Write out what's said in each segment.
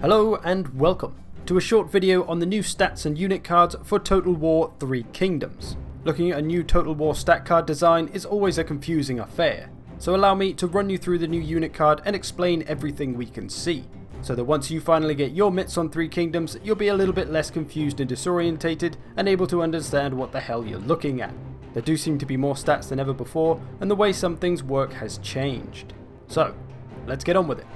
Hello and welcome to a short video on the new stats and unit cards for Total War 3 Kingdoms. Looking at a new Total War stat card design is always a confusing affair, so allow me to run you through the new unit card and explain everything we can see, so that once you finally get your mitts on 3 Kingdoms, you'll be a little bit less confused and disorientated and able to understand what the hell you're looking at. There do seem to be more stats than ever before, and the way some things work has changed. So, let's get on with it.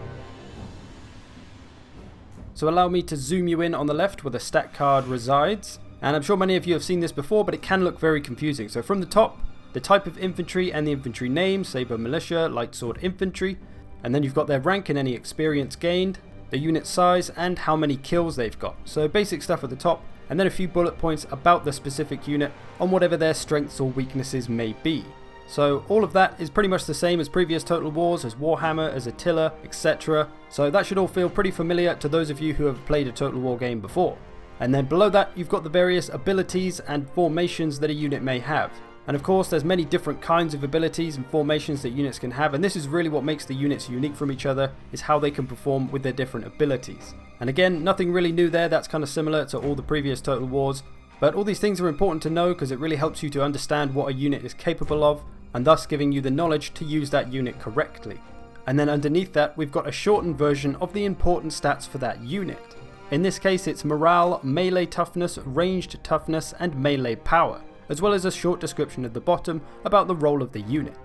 So allow me to zoom you in on the left where the stat card resides, and I'm sure many of you have seen this before, but it can look very confusing. So from the top, the type of infantry and the infantry name, Saber Militia, Light Sword Infantry, and then you've got their rank and any experience gained, the unit size and how many kills they've got. So basic stuff at the top, and then a few bullet points about the specific unit on whatever their strengths or weaknesses may be. So all of that is pretty much the same as previous Total Wars, as Warhammer, as Attila, etc. So that should all feel pretty familiar to those of you who have played a Total War game before. And then below that you've got the various abilities and formations that a unit may have. And of course there's many different kinds of abilities and formations that units can have, and this is really what makes the units unique from each other, is how they can perform with their different abilities. And again, nothing really new there, that's kind of similar to all the previous Total Wars. But all these things are important to know because it really helps you to understand what a unit is capable of, and thus giving you the knowledge to use that unit correctly. And then underneath that we've got a shortened version of the important stats for that unit. In this case it's morale, melee toughness, ranged toughness and melee power, as well as a short description at the bottom about the role of the unit.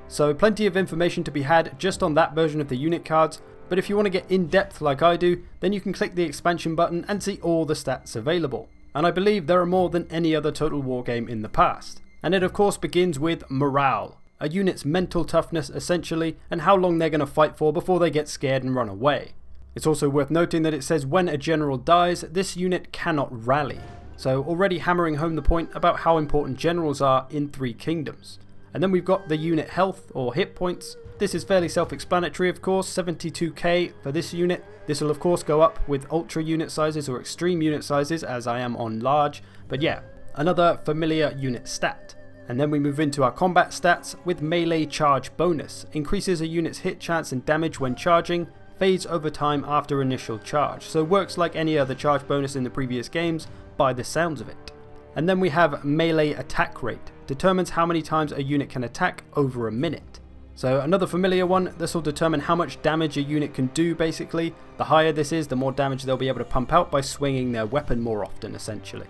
So plenty of information to be had just on that version of the unit cards, but if you want to get in depth like I do, then you can click the expansion button and see all the stats available. And I believe there are more than any other Total War game in the past. And it of course begins with morale, a unit's mental toughness essentially, and how long they're going to fight for before they get scared and run away. It's also worth noting that it says when a general dies, this unit cannot rally. So already hammering home the point about how important generals are in 3 Kingdoms. And then we've got the unit health or hit points. This is fairly self-explanatory of course, 72k for this unit. This will of course go up with ultra unit sizes or extreme unit sizes as I am on large, but yeah, another familiar unit stat. And then we move into our combat stats with melee charge bonus. Increases a unit's hit chance and damage when charging, fades over time after initial charge. So works like any other charge bonus in the previous games by the sounds of it. And then we have melee attack rate. Determines how many times a unit can attack over a minute. So another familiar one, this will determine how much damage a unit can do basically. The higher this is, the more damage they'll be able to pump out by swinging their weapon more often essentially.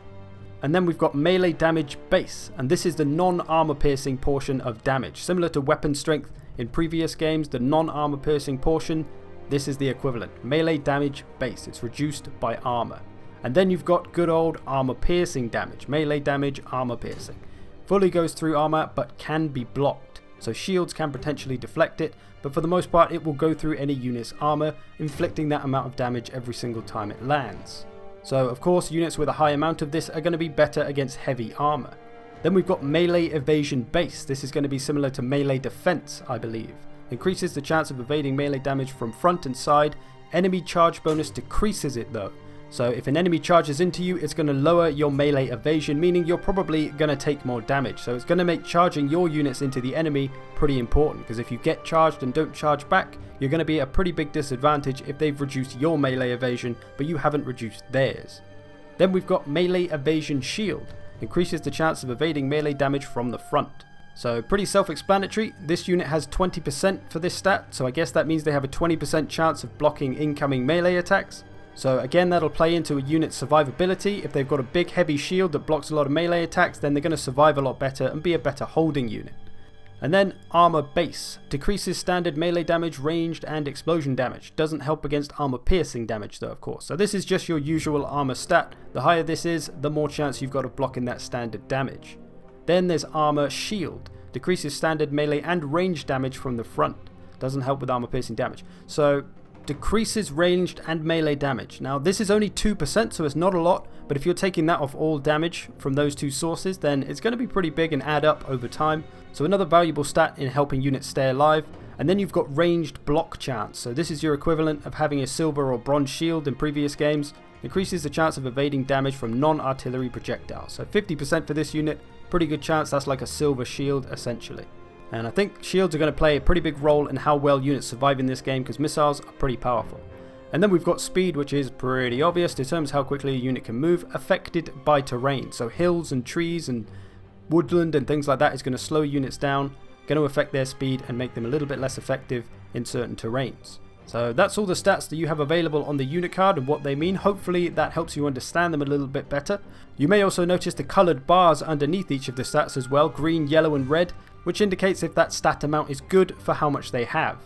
And then we've got melee damage base, and this is the non-armor piercing portion of damage. Similar to weapon strength in previous games, the non-armor piercing portion, this is the equivalent. Melee damage base, it's reduced by armor. And then you've got good old armor piercing damage, melee damage, armor piercing. Fully goes through armor but can be blocked, so shields can potentially deflect it, but for the most part it will go through any unit's armor, inflicting that amount of damage every single time it lands. So of course units with a high amount of this are going to be better against heavy armor. Then we've got melee evasion base. This is going to be similar to melee defense, I believe. Increases the chance of evading melee damage from front and side. Enemy charge bonus decreases it though. So if an enemy charges into you, it's going to lower your melee evasion, meaning you're probably going to take more damage. So it's going to make charging your units into the enemy pretty important, because if you get charged and don't charge back, you're going to be at a pretty big disadvantage if they've reduced your melee evasion, but you haven't reduced theirs. Then we've got melee evasion shield. Increases the chance of evading melee damage from the front. So pretty self-explanatory. This unit has 20% for this stat, so I guess that means they have a 20% chance of blocking incoming melee attacks. So again, that'll play into a unit's survivability. If they've got a big heavy shield that blocks a lot of melee attacks, then they're going to survive a lot better and be a better holding unit. And then armor base. Decreases standard melee damage, ranged and explosion damage. Doesn't help against armor piercing damage though of course. So this is just your usual armor stat. The higher this is, the more chance you've got of blocking that standard damage. Then there's armor shield. Decreases standard melee and ranged damage from the front. Doesn't help with armor piercing damage. So decreases ranged and melee damage. Now this is only 2%, so it's not a lot, but if you're taking that off all damage from those two sources, then it's going to be pretty big and add up over time. So another valuable stat in helping units stay alive. And then you've got ranged block chance. So this is your equivalent of having a silver or bronze shield in previous games. Increases the chance of evading damage from non-artillery projectiles. So 50% for this unit, pretty good chance. That's like a silver shield essentially. And I think shields are going to play a pretty big role in how well units survive in this game, because missiles are pretty powerful. And then we've got speed, which is pretty obvious, determines how quickly a unit can move, affected by terrain. So hills and trees and woodland and things like that is going to slow units down, going to affect their speed and make them a little bit less effective in certain terrains. So that's all the stats that you have available on the unit card and what they mean. Hopefully that helps you understand them a little bit better. You may also notice the coloured bars underneath each of the stats as well, green, yellow and red, which indicates if that stat amount is good for how much they have.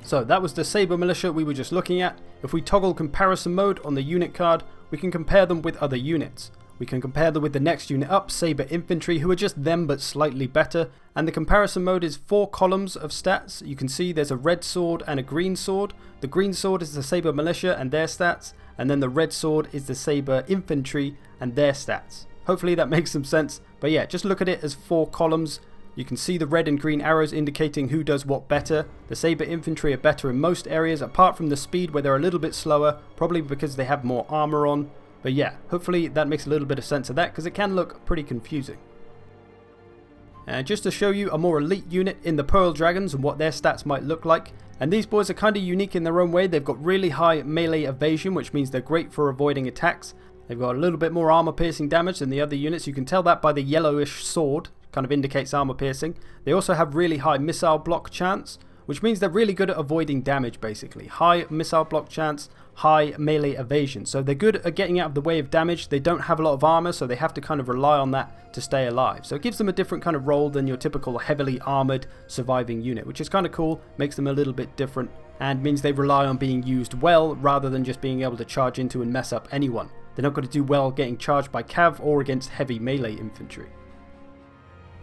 So that was the Saber Militia we were just looking at. If we toggle comparison mode on the unit card, we can compare them with other units. We can compare them with the next unit up, Saber Infantry, who are just them but slightly better. And the comparison mode is 4 columns of stats. You can see there's a red sword and a green sword. The green sword is the Saber Militia and their stats. And then the red sword is the Saber Infantry and their stats. Hopefully that makes some sense. But yeah, just look at it as 4 columns. You can see the red and green arrows indicating who does what better. The Saber Infantry are better in most areas, apart from the speed where they're a little bit slower, probably because they have more armor on. But yeah, hopefully that makes a little bit of sense of that, because it can look pretty confusing. And just to show you a more elite unit in the Pearl Dragons and what their stats might look like. And these boys are kind of unique in their own way. They've got really high melee evasion, which means they're great for avoiding attacks. They've got a little bit more armor piercing damage than the other units. You can tell that by the yellowish sword, kind of indicates armor piercing. They also have really high missile block chance, which means they're really good at avoiding damage basically. High missile block chance, high melee evasion. So they're good at getting out of the way of damage. They don't have a lot of armor, so they have to kind of rely on that to stay alive. So it gives them a different kind of role than your typical heavily armored surviving unit, which is kind of cool, makes them a little bit different, and means they rely on being used well rather than just being able to charge into and mess up anyone. They're not going to do well getting charged by cav or against heavy melee infantry.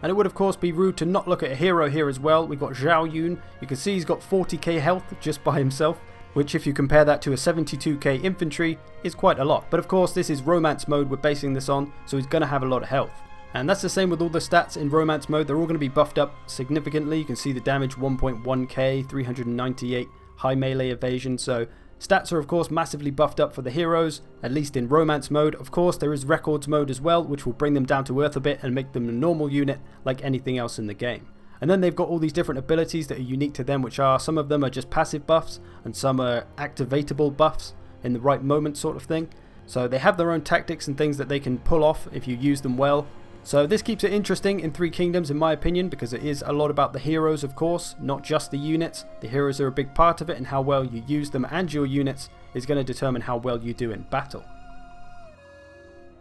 And it would of course be rude to not look at a hero here as well. We've got Xiaoyun. You can see he's got 40k health just by himself, which if you compare that to a 72k infantry is quite a lot. But of course this is romance mode we're basing this on, so he's going to have a lot of health. And that's the same with all the stats in romance mode. They're all going to be buffed up significantly. You can see the damage 1.1k, 398, high melee evasion. So stats are of course massively buffed up for the heroes, at least in romance mode. Of course there is records mode as well, which will bring them down to earth a bit and make them a normal unit like anything else in the game. And then they've got all these different abilities that are unique to them, which are, some of them are just passive buffs and some are activatable buffs in the right moment sort of thing. So they have their own tactics and things that they can pull off if you use them well. So this keeps it interesting in Three Kingdoms in my opinion, because it is a lot about the heroes of course, not just the units. The heroes are a big part of it, and how well you use them and your units is going to determine how well you do in battle.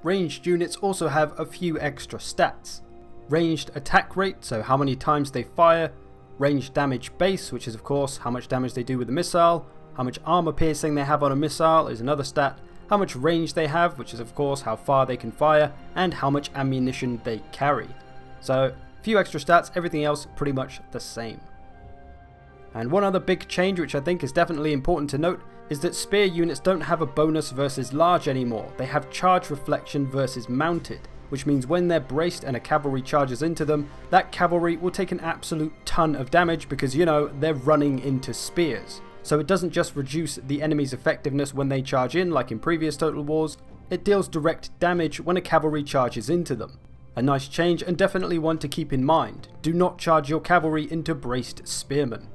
Ranged units also have a few extra stats. Ranged attack rate, so how many times they fire. Ranged damage base, which is of course how much damage they do with a missile. How much armor piercing they have on a missile is another stat. How much range they have, which is of course how far they can fire, and how much ammunition they carry. So a few extra stats, everything else pretty much the same. And one other big change which I think is definitely important to note is that spear units don't have a bonus versus large anymore. They have charge reflection versus mounted, which means when they're braced and a cavalry charges into them, that cavalry will take an absolute ton of damage because, you know, they're running into spears. So it doesn't just reduce the enemy's effectiveness when they charge in like in previous Total Wars, it deals direct damage when a cavalry charges into them. A nice change, and definitely one to keep in mind. Do not charge your cavalry into braced spearmen.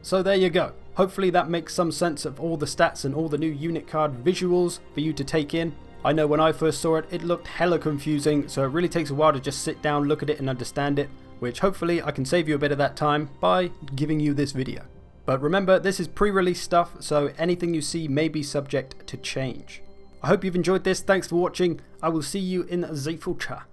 So there you go. Hopefully that makes some sense of all the stats and all the new unit card visuals for you to take in. I know when I first saw it, it looked hella confusing, so it really takes a while to just sit down, look at it and understand it, which hopefully I can save you a bit of that time by giving you this video. But remember, this is pre-release stuff, so anything you see may be subject to change. I hope you've enjoyed this, thanks for watching, I will see you in the future.